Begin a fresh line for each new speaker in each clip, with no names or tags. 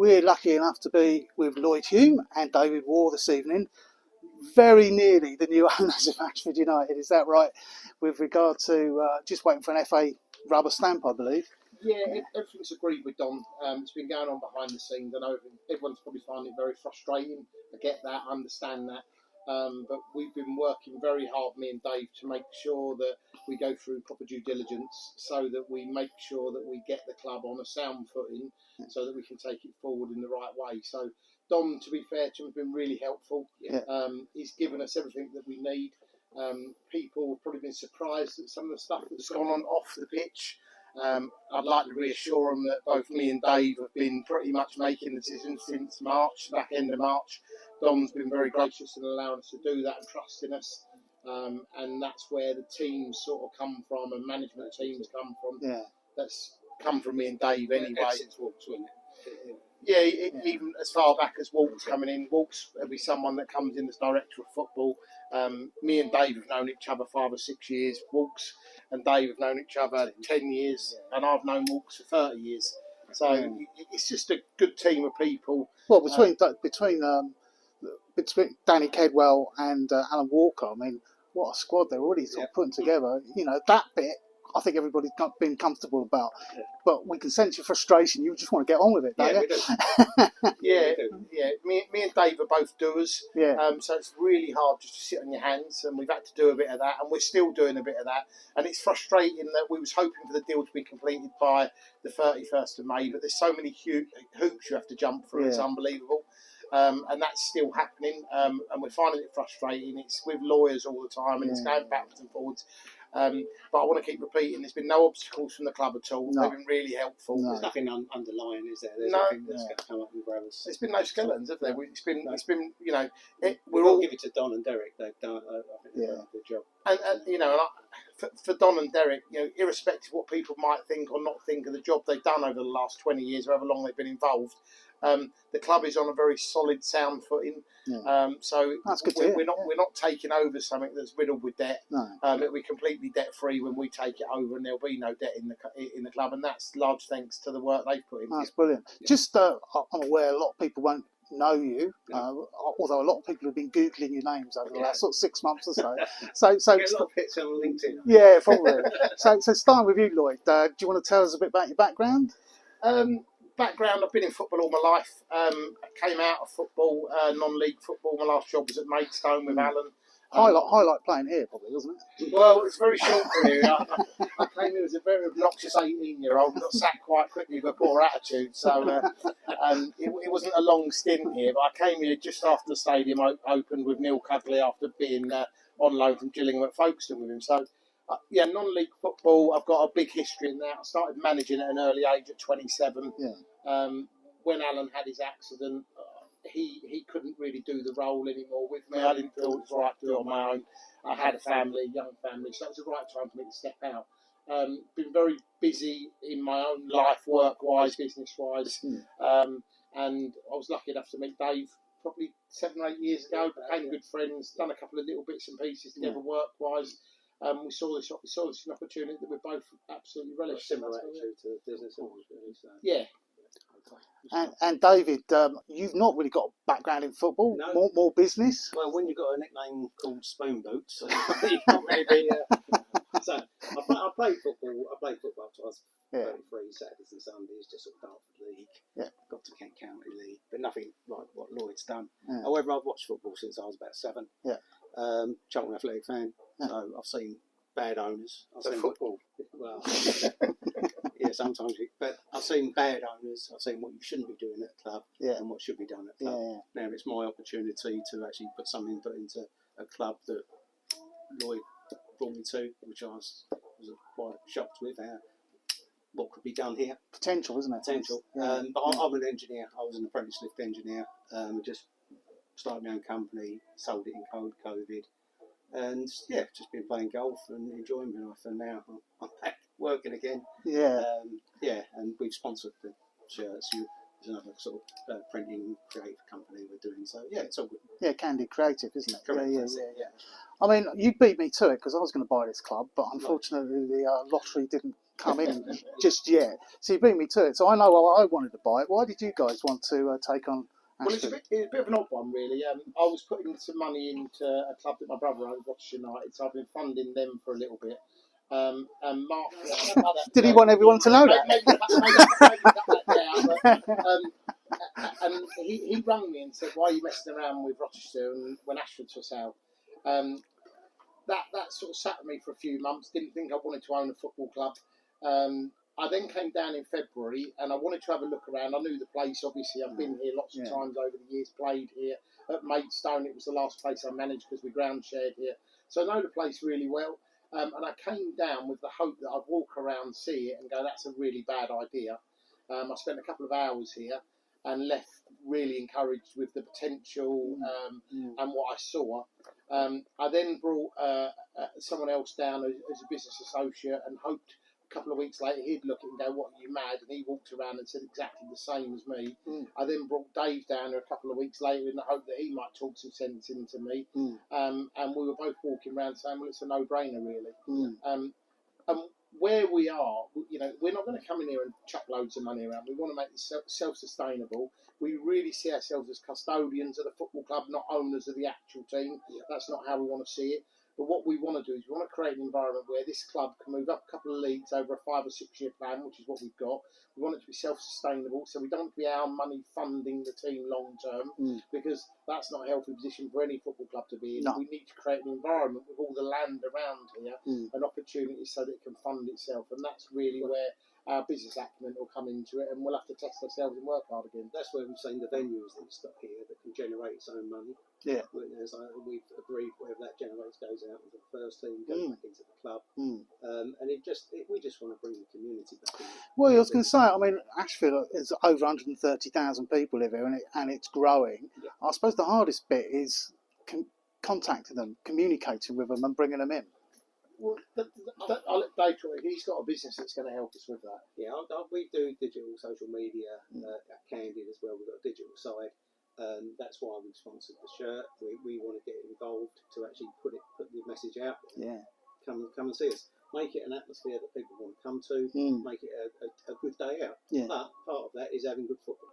we're lucky enough to be with Lloyd Hume and David Warr this evening, very nearly the new owners of Ashford United. Is that right? With regard to just waiting for an FA rubber stamp, I believe.
Yeah, everything's agreed with Don. It's been going on behind the scenes. I know everyone's probably finding it very frustrating. I get that, I understand that. But we've been working very hard, me and Dave, to make sure that we go through proper due diligence so that we make sure that we get the club on a sound footing so that we can take it forward in the right way. So Don, to be fair to him, has been really helpful.
Yeah.
He's given us everything that we need. People have probably been surprised at some of the stuff that's gone on off the pitch. I'd like to reassure them that both me and Dave have been pretty much making decisions since March, back end of March. Don's been very gracious in allowing us to do that and trusting us. And that's where the teams sort of come from and management teams come from.
Yeah.
That's come from me and Dave anyway.
Since Walks, wasn't it?
Yeah, even as far back as Walks coming in. Walks will be someone that comes in as director of football. Me and Dave have known each other 5 or 6 years. Walks and Dave have known each other 10 years, and I've known Walks for 30 years. So it's just a good team of people.
Well, between Danny Kedwell and Alan Walker, I mean, what a squad they're already sort of putting together. You know, that bit, I think everybody's been comfortable about. Yeah. But we can sense your frustration. You just want to get on with it, don't you?
Yeah. Me and Dave are both doers.
Yeah.
So it's really hard just to sit on your hands, and we've had to do a bit of that, and we're still doing a bit of that. And it's frustrating that we was hoping for the deal to be completed by the 31st of May, but there's so many hoops you have to jump through. Yeah. It's unbelievable. And that's still happening, and we're finding it frustrating. It's with lawyers all the time, and it's going backwards and forwards. But I want to keep repeating, there's been no obstacles from the club at all. No. They've been really helpful.
No. There's nothing underlying, is there? There's nothing that's going to come up and grab us.
There's been no skeletons, have there? It's been, you know,
we're all give it to Don and Derek. They've done, I think they've done a good job.
And you know, for Don and Derek, you know, irrespective of what people might think or not think of the job they've done over the last 20 years, however long they've been involved, the club is on a very solid, sound footing. Yeah. So
that's good
we're not taking over something that's riddled with debt. No. It'll be completely debt free when we take it over, and there'll be no debt in the club, and that's large thanks to the work they've put in.
That's brilliant. Yeah. Just I'm aware a lot of people won't know you, although a lot of people have been googling your names over the last sort of 6 months or so.
So get a lot of hits on LinkedIn.
Yeah, probably. so starting with you, Lloyd. Do you want to tell us a bit about your background?
Background, I've been in football all my life. I came out of football, non-league football. My last job was at Maidstone with Alan.
Highlight playing here, probably, wasn't it?
Well, it's very short period. I came here as a very obnoxious 18-year-old, got sacked quite quickly with a poor attitude. So it wasn't a long stint here, but I came here just after the stadium opened with Neil Cugley after being on loan from Gillingham at Folkestone with him. So, non-league football, I've got a big history in that. I started managing at an early age at 27. Yeah. When Alan had his accident, he couldn't really do the role anymore with me. I didn't feel it was right to do it on my own. I had a family, young family, so it was the right time for me to step out. Been very busy in my own life, work-wise, business-wise, and I was lucky enough to meet Dave probably 7 or 8 years ago. Became good friends, done a couple of little bits and pieces together work-wise. We saw this an opportunity that we both absolutely relished.
Similar attitude to the business, always really. So.
Yeah.
And David, you've not really got a background in football, more business.
Well, when you've got a nickname called Spoon Boots, you can't really be. So I played football. I played football till I was 33, Saturdays and Sundays, just sort of Dartford League. Yeah. Got to Kent County League, but nothing like what Lloyd's done. Yeah. However, I've watched football since I was about 7. Yeah. Cheltenham Athletic fan, so I've seen bad owners. I've seen
football.
Well, yeah, sometimes. But I've seen bad owners. I've seen what you shouldn't be doing at a club and what should be done at a club. Yeah. Now it's my opportunity to actually put some input into a club that Lloyd brought me to, which I was quite shocked with what could be done here.
Potential, isn't it?
Potential. Yeah. But I'm an engineer. I was an apprentice lift engineer. Just started my own company, sold it in COVID, and just been playing golf and enjoying my life. And now I'm back working again. Yeah. And we've sponsored the shirts. There's another sort of printing creative company we're doing. So it's all good.
Yeah, Candy Creative, isn't it?
Correct.
Yeah. I mean, you beat me to it because I was going to buy this club, but unfortunately the lottery didn't come in just yet. So you beat me to it. So I know I wanted to buy it. Why did you guys want to take on
Well,
Ashford?
it's a bit of an odd one, really. I was putting some money into a club that my brother owned, Rochester United, so I've been funding them for a little bit. And Mark,
did he want everyone to know that?
Maybe cut that down. And he rang me and said, "Why are you messing around with Rochester?" And when Ashford's for sale, that sort of sat with me for a few months. Didn't think I wanted to own a football club. I then came down in February and I wanted to have a look around. I knew the place, obviously. I've been here lots of times over the years, played here at Maidstone. It was the last place I managed because we ground shared here. So I know the place really well. And I came down with the hope that I'd walk around, see it and go, that's a really bad idea. I spent a couple of hours here and left really encouraged with the potential and what I saw. I then brought someone else down as a business associate and hoped a couple of weeks later he'd look at it and go, "What, are you mad?" And he walked around and said exactly the same as me. I then brought Dave down a couple of weeks later in the hope that he might talk some sense into me. And we were both walking around saying, well, it's a no-brainer, really. And where we are, we're not going to come in here and chuck loads of money around. We want to make this self-sustainable. We really see ourselves as custodians of the football club, not owners of the actual team. That's not how we want to see it. But what we want to do is we want to create an environment where this club can move up a couple of leagues over a 5 or 6 year plan, which is what we've got. We want it to be self-sustainable, so we don't want to be our money funding the team long term, because that's not a healthy position for any football club to be in. No. We need to create an environment with all the land around here and opportunities so that it can fund itself, and that's really where our business acumen will come into it, and we'll have to test ourselves and work hard again.
That's where we've seen the venues that we've got here that can generate its own money. Yeah. As we've agreed, whatever that generates goes out with the first team, goes back into the club, and we just want to bring the community back in.
Well, I was going to say, I mean, Ashford is over 130,000 people live here, and it's growing. Yeah. I suppose the hardest bit is contacting them, communicating with them, and bringing them in.
Well, I'll let Dave talk. He's got a business that's going to help us with that.
Yeah, we do digital social media at Candid as well. We've got a digital side. That's why we've sponsored the shirt. We want to get involved to actually put the message out there. Yeah. Come and see us. Make it an atmosphere that people want to come to. Make it a good day out. Yeah. But part of that is having good football.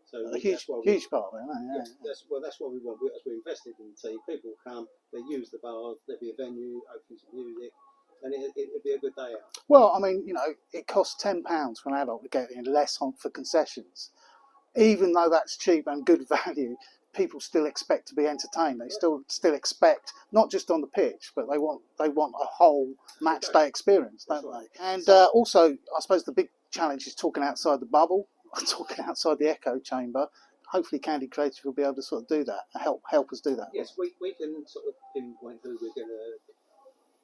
So
a huge part of it, yeah.
That's what we want. As we invested in the team, people will come, they use the bars, there'll be a venue, open some music, and it'll be a good day out.
Well, I mean, it costs £10 for an adult to get in, less for concessions. Even though that's cheap and good value, people still expect to be entertained. They still expect, not just on the pitch, but they want a whole match day experience, don't they? And also, I suppose the big challenge is talking outside the bubble, talking outside the echo chamber. Hopefully Candy Creative will be able to sort of do that, help us do that.
Yes, we can sort of pinpoint who we're going to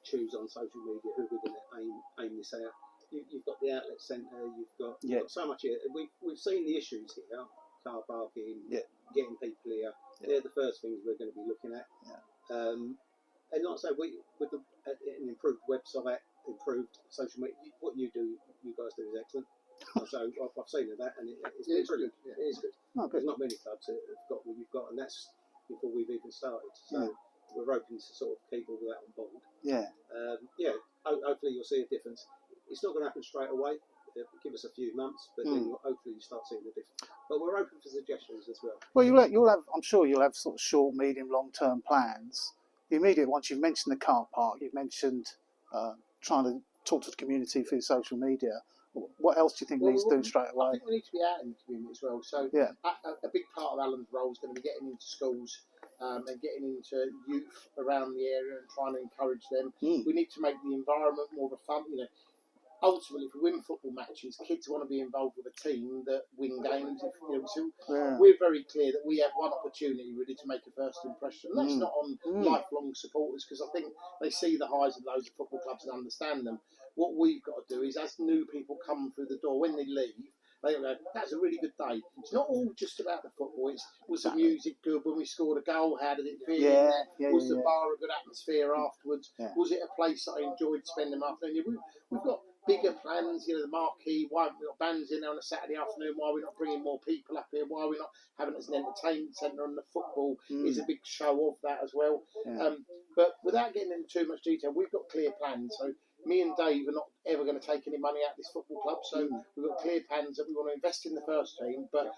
choose on social media, who we're going to aim this at. You've got the outlet centre, you've got so much here. We've seen the issues here, car parking, getting people here. They're the first things we're going to be looking at. Yeah. And like I say, with an improved website, improved social media, what you guys do is excellent. So I've seen that, and it's brilliant. Yeah. It is good. Oh, good. There's not many clubs that have got what you've got, and that's before we've even started. So we're hoping to sort of keep all that on board. Yeah. Hopefully you'll see a difference. It's not going to happen straight away. Give us a few months, but then hopefully you start seeing the difference. But we're open for suggestions as well.
Well, you'll have. I'm sure you'll have sort of short, medium, long-term plans. The immediate ones, you've mentioned the car park. You've mentioned trying to talk to the community through social media. What else do you think needs doing straight away?
I think we need to be out in the community as well. So a big part of Alan's role is going to be getting into schools and getting into youth around the area and trying to encourage them. We need to make the environment more of a fun. Ultimately, if we win football matches, kids want to be involved with a team that win games. We're very clear that we have one opportunity really to make a first impression. That's not on lifelong supporters, because I think they see the highs and lows of football clubs and understand them. What we've got to do is, as new people come through the door, when they leave, they go, that's a really good day. It's not all just about the football. Was the music good when we scored a goal? How did it feel? Was the bar a good atmosphere afterwards? Was it a place that I enjoyed spending my afternoon? We've got bigger plans, the marquee. Why haven't we got bands in there on a Saturday afternoon? Why are we not bringing more people up here? Why are we not having it as an entertainment centre? And the football is a big show of that as well. But without getting into too much detail, we've got clear plans. So me and Dave are not ever going to take any money out of this football club, so we've got clear plans that we want to invest in the first team, but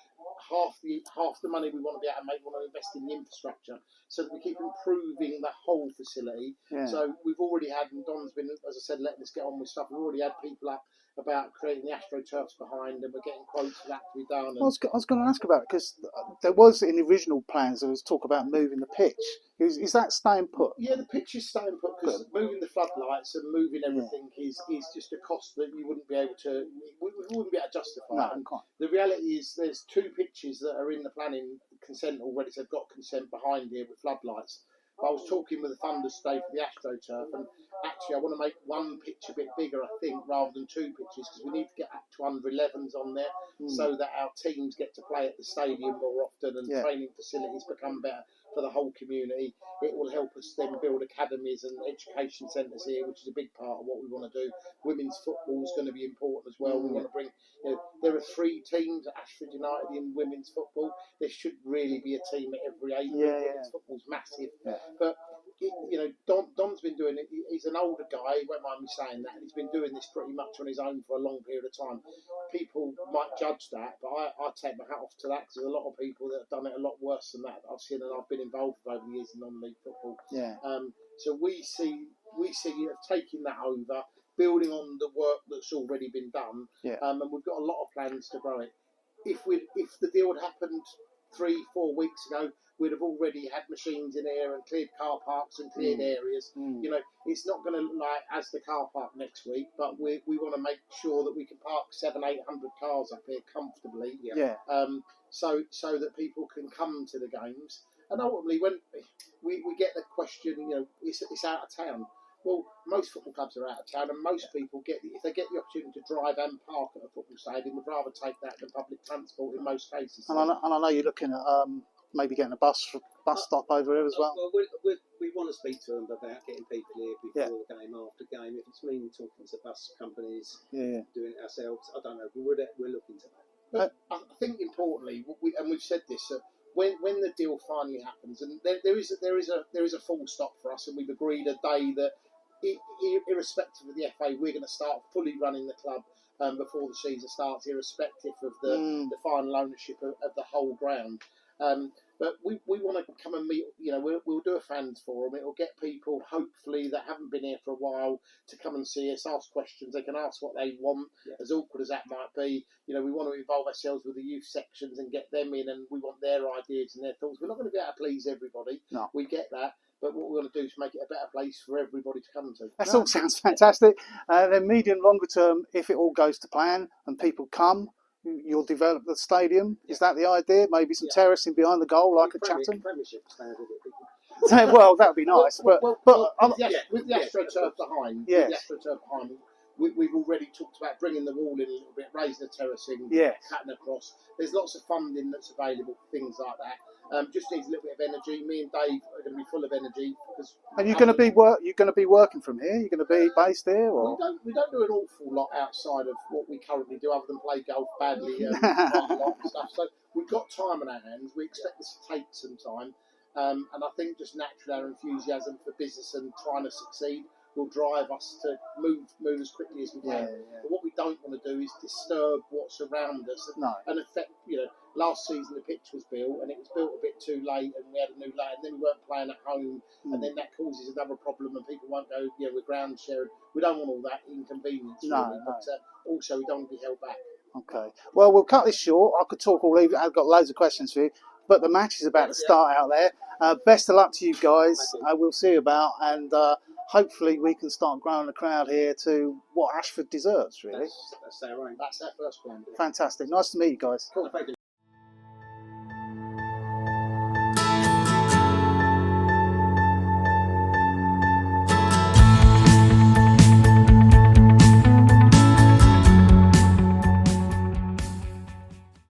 half the money we want to be able to make, we want to invest in the infrastructure so that we keep improving the whole facility. So we've already had, and Don's been, as I said, letting us get on with stuff. We've already had people up about creating the AstroTurfs behind, and we're getting quotes for that to be done.
I was going to ask about it, because there was, in the original plans, there was talk about moving the pitch. Is that staying put?
Yeah, the pitch is staying put, because moving the floodlights and moving everything is just a cost that you wouldn't be able to, we wouldn't be able to justify.
No,
and
can't.
the reality is there's 2 pitches that are in the planning consent already, so they've got consent behind here with floodlights. I was talking with the funders today for the AstroTurf, and actually I want to make one pitch a bit bigger, I think, rather than 2 pitches, because we need to get up to under 11s on there so that our teams get to play at the stadium more often, and training facilities become better for the whole community. It will help us then build academies and education centres here, which is a big part of what we want to do. Women's football is going to be important as well. We want to bring, there are 3 teams at Ashford United in women's football. There should really be a team at every 8. Women's football's massive. But Don's been doing it. He's an older guy, he won't mind me saying that, and he's been doing this pretty much on his own for a long period of time. People might judge that, but I take my hat off to that, because there's a lot of people that have done it a lot worse than that I've seen, and I've been involved with over the years in non-league football. So we see taking that over, building on the work that's already been done, and we've got a lot of plans to grow it. If the deal had happened 3-4 weeks ago, we'd have already had machines in here and cleared car parks and cleared areas. It's not going to look like as the car park next week, but we want to make sure that we can park 700-800 cars up here comfortably. So that people can come to the games. And ultimately, when we get the question, it's out of town. Well, most football clubs are out of town, and most people if they get the opportunity to drive and park at a football stadium, would rather take that than public transport in most cases.
And I know you're looking at maybe getting a bus stop over here as well.
Well, we want to speak to them about getting people here before the game, after game. If it's mean talking to bus companies, doing it ourselves, I don't know. We're looking to that.
But I think importantly, and we've said this, when the deal finally happens, and there is a full stop for us, and we've agreed a day that, irrespective of the FA, we're going to start fully running the club before the season starts, irrespective of the final ownership of the whole ground. But we want to come and meet, we'll do a fans forum. It'll get people, hopefully, that haven't been here for a while to come and see us, ask questions. They can ask what they want, as awkward as that might be. We want to involve ourselves with the youth sections and get them in, and we want their ideas and their thoughts. We're not going to be able to please everybody.
No.
We get that. But what we're going to do is make it a better place for everybody to come to.
That all sounds fantastic. Then medium, longer term, if it all goes to plan and people come, you'll develop the stadium. Is that the idea? Maybe some terracing behind the goal, like a Chatham?
Premiership standard.
Well, that would be nice.
With the AstroTurf behind, we've already talked about bringing the wall in a little bit, raising the terracing, cutting across. There's lots of funding that's available for things like that. Just needs a little bit of energy. Me and Dave are going to be full of energy.
And you're going to be working from here. You're going to be based here, or
we don't do an awful lot outside of what we currently do, other than play golf badly and quite a lot and stuff. So we've got time on our hands. We expect this to take some time, and I think just naturally our enthusiasm for business and trying to succeed will drive us to move as quickly as we can. But what we don't want to do is disturb what's around us and affect. Last season the pitch was built, and it was built a bit too late, and we had a new lane, and then we weren't playing at home, and then that causes another problem, and people won't go. We're ground sharing. We don't want all that inconvenience. Really, but also we don't want to be held back.
Okay. Well, we'll cut this short. I could talk all evening. I've got loads of questions for you, but the match is about to start out there. Best of luck to you guys. We'll see you about, and hopefully we can start growing the crowd here to what Ashford deserves, really.
That's our aim.
That's our first plan.
Fantastic. Nice to meet you guys.
Cool. Thank you.